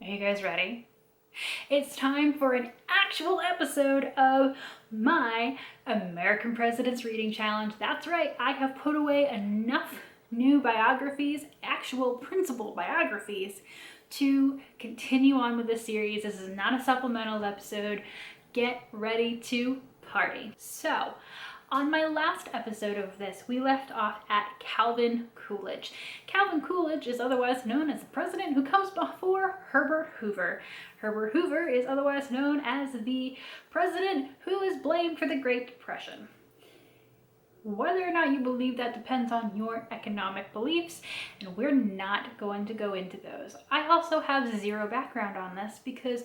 Are you guys ready? It's time for an actual episode of my American Presidents Reading Challenge. That's right, I have put away enough new biographies, actual principal biographies, to continue on with this series. This is not a supplemental episode. Get ready to party. So, on my last episode of this, we left off at Calvin Coolidge. Calvin Coolidge is otherwise known as the president who comes before Herbert Hoover. Herbert Hoover is otherwise known as the president who is blamed for the Great Depression. Whether or not you believe that depends on your economic beliefs, and we're not going to go into those. I also have zero background on this because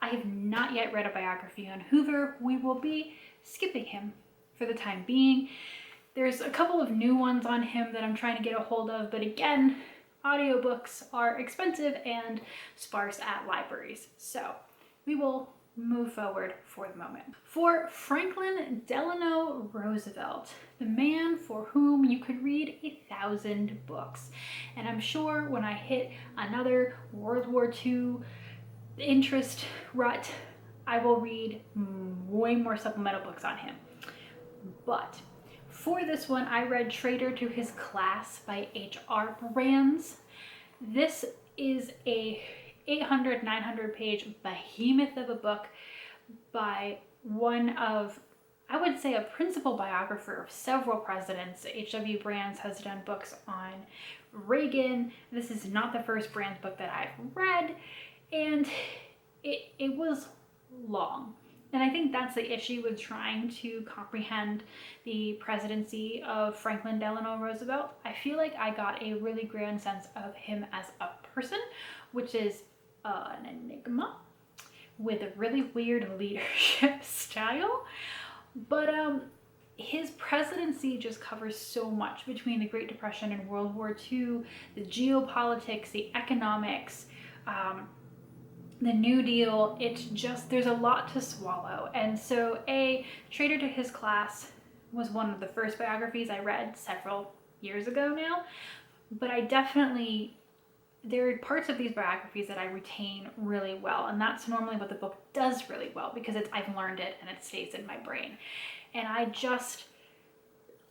I have not yet read a biography on Hoover. We will be skipping him for the time being. There's a couple of new ones on him that I'm trying to get a hold of, but again, audiobooks are expensive and sparse at libraries. So we will move forward for the moment. For Franklin Delano Roosevelt, the man for whom you could read 1,000 books. And I'm sure when I hit another World War II interest rut, I will read way more supplemental books on him. But for this one, I read Traitor to His Class by H.R. Brands. This is a 900 page behemoth of a book by one of, I would say, a principal biographer of several presidents. H.W. Brands has done books on Reagan. This is not the first Brands book that I've read, and it was long. And I think that's the issue with trying to comprehend the presidency of Franklin Delano Roosevelt. I feel like I got a really grand sense of him as a person, which is an enigma with a really weird leadership style. But his presidency just covers so much between the Great Depression and World War II, the geopolitics, the economics, the New Deal. It's just, there's a lot to swallow. And so Traitor to His Class was one of the first biographies I read several years ago now, but there are parts of these biographies that I retain really well, and that's normally what the book does really well, because I've learned it and it stays in my brain. And I just,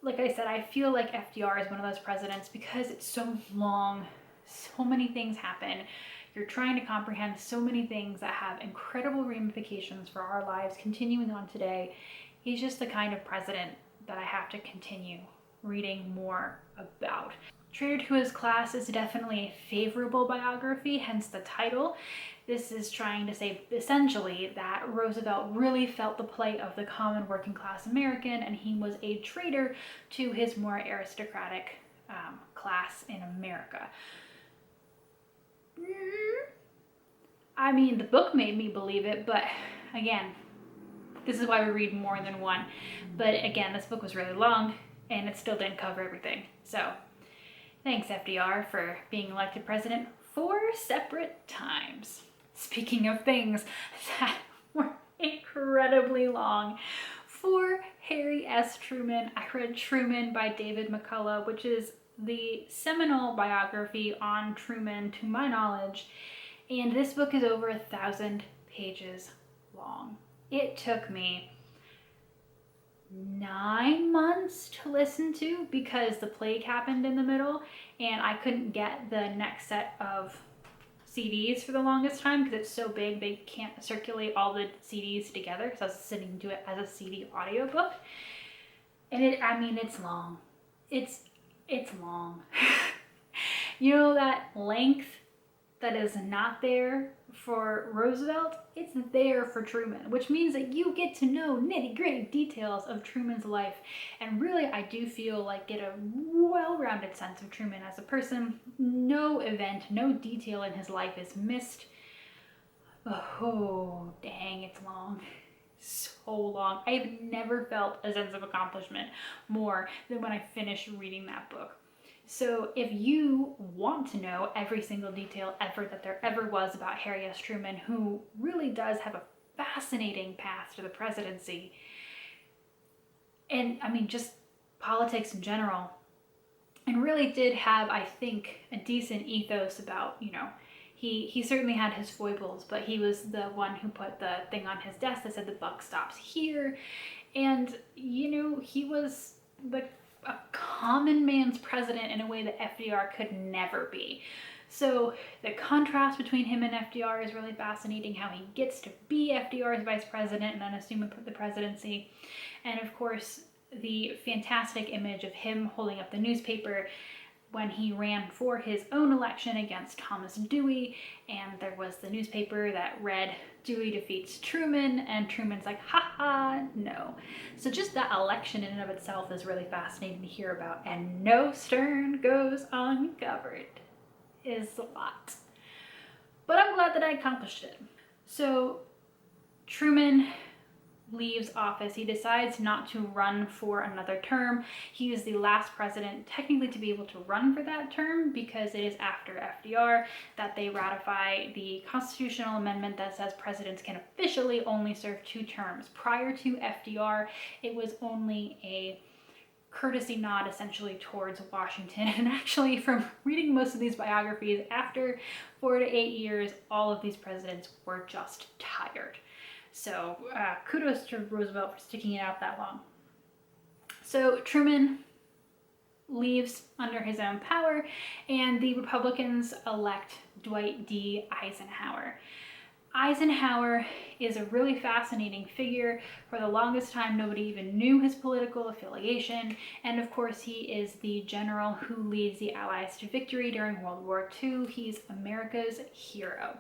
like I said, I feel like FDR is one of those presidents because it's so long, so many things happen. You're trying to comprehend so many things that have incredible ramifications for our lives continuing on today. He's just the kind of president that I have to continue reading more about. Traitor to His Class is definitely a favorable biography, hence the title. This is trying to say essentially that Roosevelt really felt the plight of the common working class American, and he was a traitor to his more aristocratic class in America. I mean, the book made me believe it, but again, this is why we read more than one. But again, this book was really long and it still didn't cover everything. So thanks, FDR, for being elected president 4 separate times. Speaking of things that were incredibly long, for Harry S. Truman, I read Truman by David McCullough, which is the seminal biography on Truman to my knowledge, and this book is over 1,000 pages long. It took me 9 months to listen to because the plague happened in the middle and I couldn't get the next set of CDs for the longest time because it's so big they can't circulate all the CDs together, so I was listening to it as a CD audiobook. And it's long. It's long. You know, that length that is not there for Roosevelt, it's there for Truman, which means that you get to know nitty-gritty details of Truman's life, and really I do feel like get a well-rounded sense of Truman as a person. No event, no detail in his life is missed. Oh, dang, it's long. So long. I've never felt a sense of accomplishment more than when I finished reading that book. So if you want to know every single detail ever that there ever was about Harry S. Truman, who really does have a fascinating path to the presidency, and I mean just politics in general, and really did have, I think, a decent ethos about, he certainly had his foibles, but he was the one who put the thing on his desk that said the buck stops here. And, you know, he was a common man's president in a way that FDR could never be. So the contrast between him and FDR is really fascinating, how he gets to be FDR's vice president and then assume the presidency. And of course, the fantastic image of him holding up the newspaper when he ran for his own election against Thomas Dewey, and there was the newspaper that read Dewey defeats Truman, and Truman's like, haha, no. So just that election in and of itself is really fascinating to hear about, and no stone goes uncovered is a lot. But I'm glad that I accomplished it. So Truman leaves office. He decides not to run for another term. He is the last president technically to be able to run for that term, because it is after FDR that they ratify the constitutional amendment that says presidents can officially only serve 2 terms. Prior to FDR, it was only a courtesy nod essentially towards Washington. And actually, from reading most of these biographies, after 4 to 8 years, all of these presidents were just tired. So kudos to Roosevelt for sticking it out that long. So Truman leaves under his own power, and the Republicans elect Dwight D. Eisenhower. Eisenhower is a really fascinating figure. For the longest time, nobody even knew his political affiliation. And of course, he is the general who leads the Allies to victory during World War II. He's America's hero.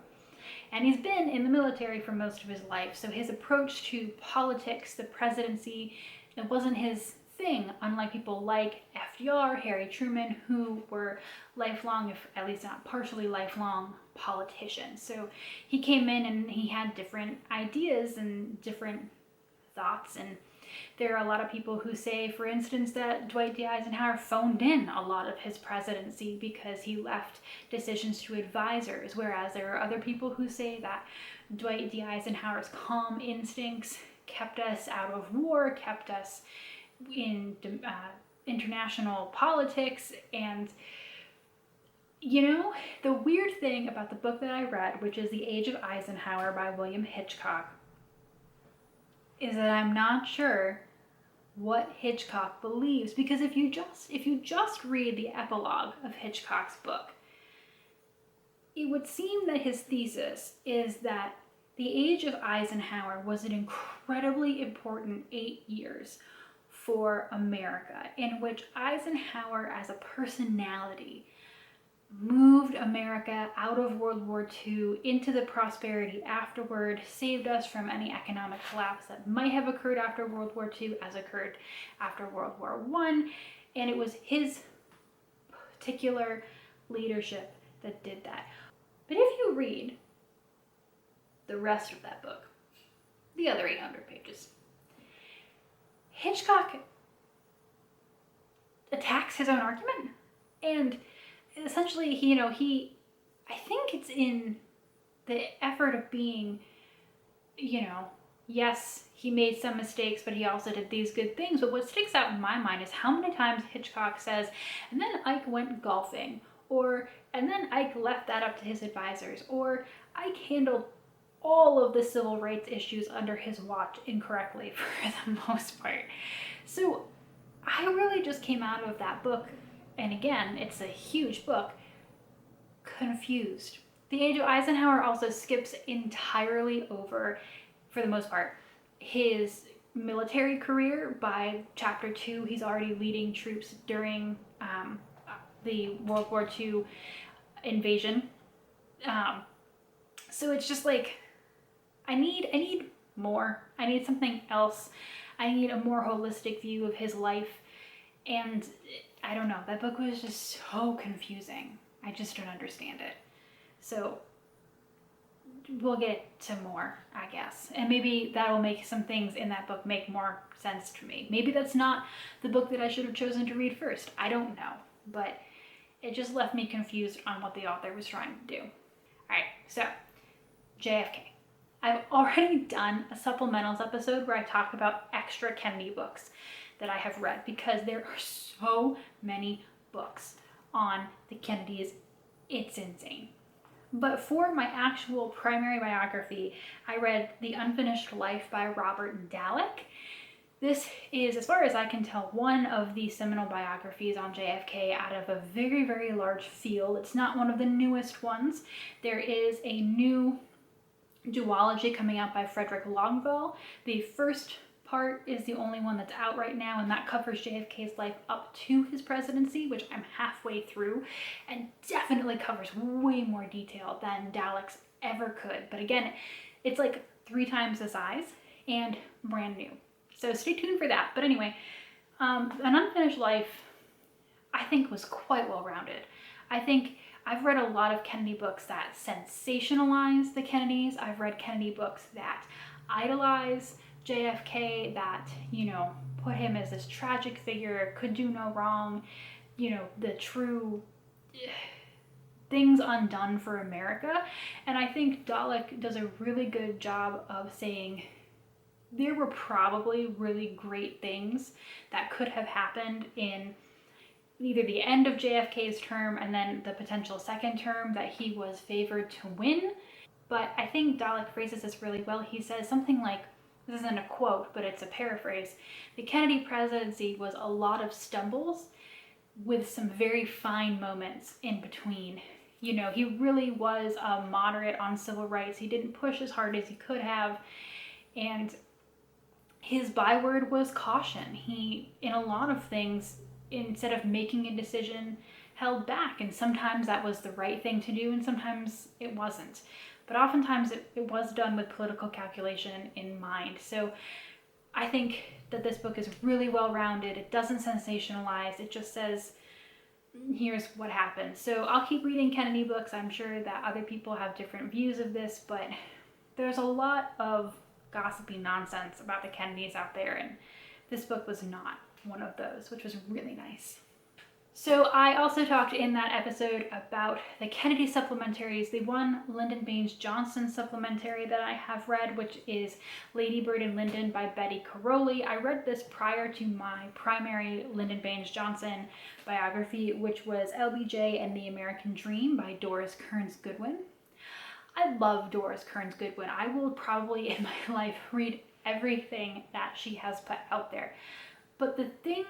And he's been in the military for most of his life, so his approach to politics, the presidency, it wasn't his thing, unlike people like FDR, Harry Truman, who were lifelong, if at least not partially lifelong, politicians. So he came in and he had different ideas and different thoughts, and there are a lot of people who say, for instance, that Dwight D. Eisenhower phoned in a lot of his presidency because he left decisions to advisors, whereas there are other people who say that Dwight D. Eisenhower's calm instincts kept us out of war, kept us in international politics. And, you know, the weird thing about the book that I read, which is The Age of Eisenhower by William Hitchcock, is that I'm not sure what Hitchcock believes, because if you just read the epilogue of Hitchcock's book, it would seem that his thesis is that the age of Eisenhower was an incredibly important 8 years for America, in which Eisenhower as a personality moved America out of World War II into the prosperity afterward, saved us from any economic collapse that might have occurred after World War II as occurred after World War I. And it was his particular leadership that did that. But if you read the rest of that book, the other 800 pages, Hitchcock attacks his own argument. And essentially, I think it's in the effort of being, yes, he made some mistakes, but he also did these good things. But what sticks out in my mind is how many times Hitchcock says, and then Ike went golfing, or, and then Ike left that up to his advisors, or Ike handled all of the civil rights issues under his watch incorrectly for the most part. So I really just came out of that book, and again, it's a huge book, confused. The Age of Eisenhower also skips entirely over, for the most part, his military career. By chapter 2, he's already leading troops during the World War II invasion. So it's just like, I need more. I need something else. I need a more holistic view of his life. And I don't know, that book was just so confusing. I just don't understand it. So we'll get to more, I guess. And maybe that'll make some things in that book make more sense to me. Maybe that's not the book that I should have chosen to read first. I don't know. But it just left me confused on what the author was trying to do. Alright, so JFK. I've already done a supplementals episode where I talk about extra Kennedy books that I have read, because there are so many books on the Kennedys. It's insane. But for my actual primary biography, I read The Unfinished Life by Robert Dallek. This is, as far as I can tell, one of the seminal biographies on JFK out of a very, very large field. It's not one of the newest ones. There is a new duology coming out by Frederick Longville. The first part is the only one that's out right now, and that covers JFK's life up to his presidency, which I'm halfway through, and definitely covers way more detail than Dallek's ever could. But again, it's like 3 times the size and brand new. So stay tuned for that. But anyway, An Unfinished Life, I think, was quite well-rounded. I think I've read a lot of Kennedy books that sensationalize the Kennedys. I've read Kennedy books that idolize JFK, that, you know, put him as this tragic figure, could do no wrong, you know, the true things undone for America. And I think Dallek does a really good job of saying there were probably really great things that could have happened in either the end of JFK's term and then the potential second term that he was favored to win. But I think Dallek phrases this really well. He says something like, this isn't a quote, but it's a paraphrase, the Kennedy presidency was a lot of stumbles with some very fine moments in between. You know, he really was a moderate on civil rights. He didn't push as hard as he could have. And his byword was caution. He, in a lot of things, instead of making a decision, held back. And sometimes that was the right thing to do, and sometimes it wasn't. But oftentimes it was done with political calculation in mind. So I think that this book is really well-rounded. It doesn't sensationalize. It just says, here's what happened. So I'll keep reading Kennedy books. I'm sure that other people have different views of this, but there's a lot of gossipy nonsense about the Kennedys out there, and this book was not one of those, which was really nice. So I also talked in that episode about the Kennedy supplementaries, the one Lyndon Baines Johnson supplementary that I have read, which is Lady Bird and Lyndon by Betty Caroli. I read this prior to my primary Lyndon Baines Johnson biography, which was LBJ and the American Dream by Doris Kearns Goodwin. I love Doris Kearns Goodwin. I will probably in my life read everything that she has put out there. But the thing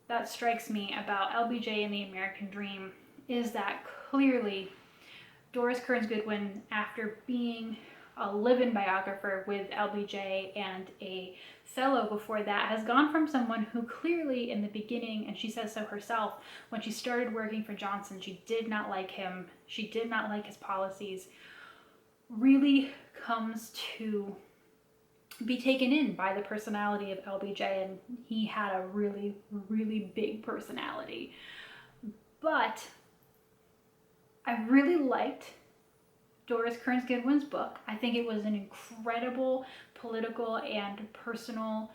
that strikes me about LBJ and the American Dream is that clearly Doris Kearns Goodwin, after being a live-in biographer with LBJ and a fellow before that, has gone from someone who clearly in the beginning, and she says so herself, when she started working for Johnson, she did not like him, she did not like his policies, really comes to be taken in by the personality of LBJ, and he had a really, really big personality. But I really liked Doris Kearns Goodwin's book. I think it was an incredible political and personal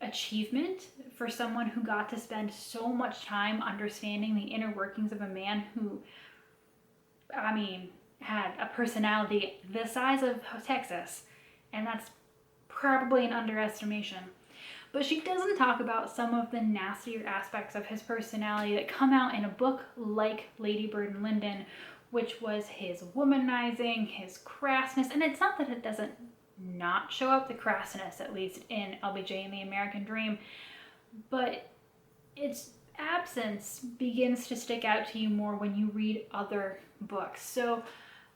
achievement for someone who got to spend so much time understanding the inner workings of a man who, I mean, had a personality the size of Texas, and that's probably an underestimation. But she doesn't talk about some of the nastier aspects of his personality that come out in a book like Lady Bird and Lyndon, which was his womanizing, his crassness, and it's not that it doesn't not show up, the crassness, at least in LBJ and the American Dream, but its absence begins to stick out to you more when you read other books. So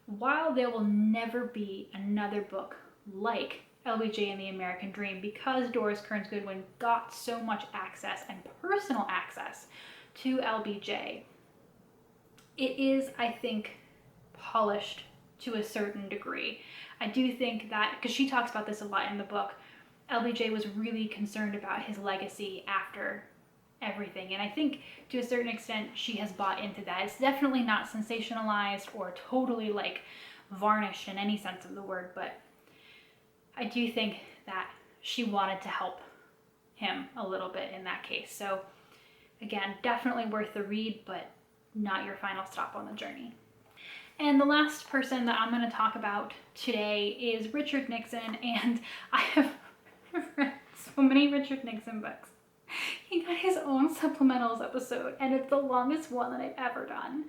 while there will never be another book like LBJ and the American Dream, because Doris Kearns Goodwin got so much access and personal access to LBJ, it is, I think, polished to a certain degree. I do think that, because she talks about this a lot in the book, LBJ was really concerned about his legacy after everything, and I think to a certain extent she has bought into that. It's definitely not sensationalized or totally like varnished in any sense of the word, but I do think that she wanted to help him a little bit in that case. So again, definitely worth the read, but not your final stop on the journey. And the last person that I'm going to talk about today is Richard Nixon, and I have read so many Richard Nixon books. He got his own supplementals episode, and it's the longest one that I've ever done.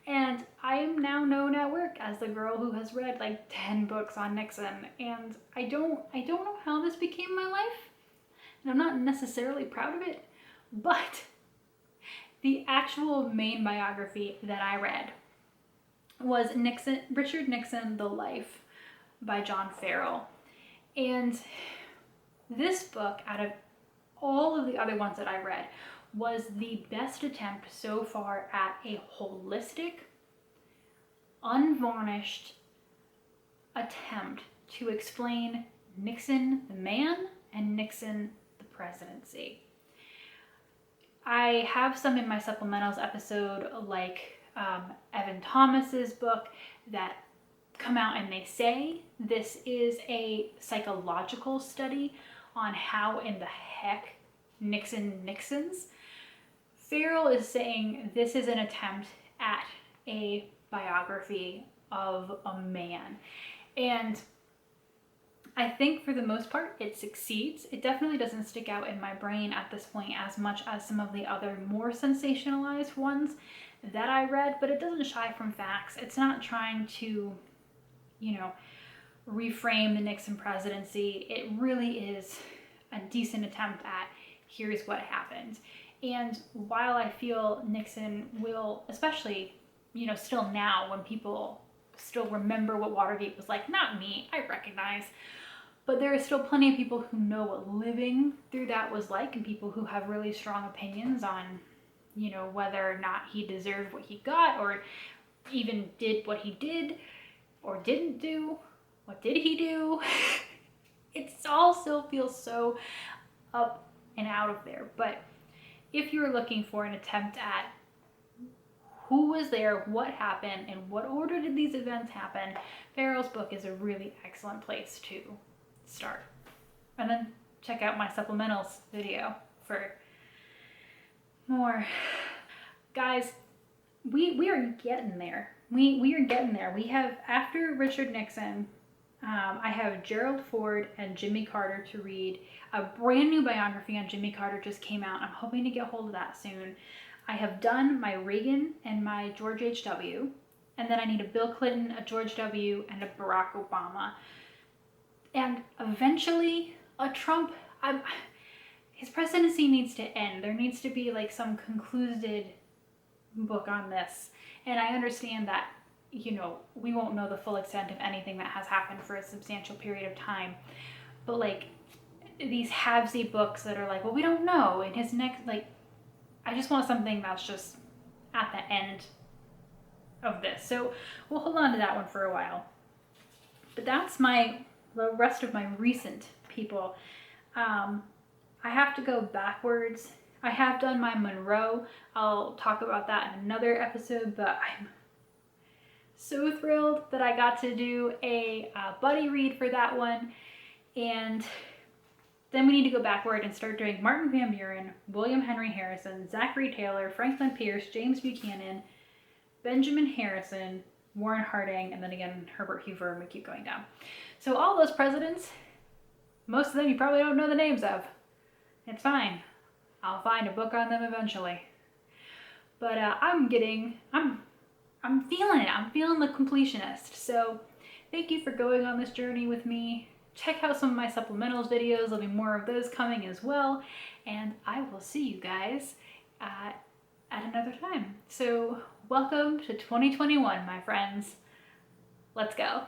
And I'm now known at work as the girl who has read like 10 books on Nixon. And I don't know how this became my life. And I'm not necessarily proud of it, but the actual main biography that I read was Richard Nixon, The Life by John Farrell. And this book, out of all of the other ones that I read, was the best attempt so far at a holistic, unvarnished attempt to explain Nixon the man and Nixon the presidency. I have some in my supplementals episode, like Evan Thomas's book, that come out and they say this is a psychological study on how in the heck Nixons. Farrell is saying this is an attempt at a biography of a man. And I think for the most part it succeeds. It definitely doesn't stick out in my brain at this point as much as some of the other more sensationalized ones that I read, but it doesn't shy from facts. It's not trying to, reframe the Nixon presidency. It really is a decent attempt at here's what happened. And while I feel Nixon will, especially, still now when people still remember what Watergate was like, not me, I recognize, but there are still plenty of people who know what living through that was like, and people who have really strong opinions on, whether or not he deserved what he got, or even did what he did or didn't do. What did he do? It all still feels so up and out of there. But if you're looking for an attempt at who was there, what happened, and what order did these events happen, Farrell's book is a really excellent place to start. And then check out my supplementals video for more. Guys, we are getting there. We are getting there. We have, after Richard Nixon, I have Gerald Ford and Jimmy Carter to read. A brand new biography on Jimmy Carter just came out. I'm hoping to get hold of that soon. I have done my Reagan and my George H.W. And then I need a Bill Clinton, a George W., and a Barack Obama. And eventually a Trump. His presidency needs to end. There needs to be like some concluded book on this. And I understand that, we won't know the full extent of anything that has happened for a substantial period of time. But like these halvesy books that are like, well, we don't know. And his next, I just want something that's just at the end of this. So we'll hold on to that one for a while. But that's the rest of my recent people. I have to go backwards. I have done my Monroe. I'll talk about that in another episode, but I'm so thrilled that I got to do a buddy read for that one. And then we need to go backward and start doing Martin Van Buren, William Henry Harrison, Zachary Taylor, Franklin Pierce, James Buchanan, Benjamin Harrison, Warren Harding, and then again Herbert Hoover, and we keep going down. So all those presidents, most of them you probably don't know the names of. It's fine. I'll find a book on them eventually. But I'm feeling it. I'm feeling the completionist. So thank you for going on this journey with me. Check out some of my supplementals videos. There'll be more of those coming as well. And I will see you guys at another time. So welcome to 2021, my friends. Let's go.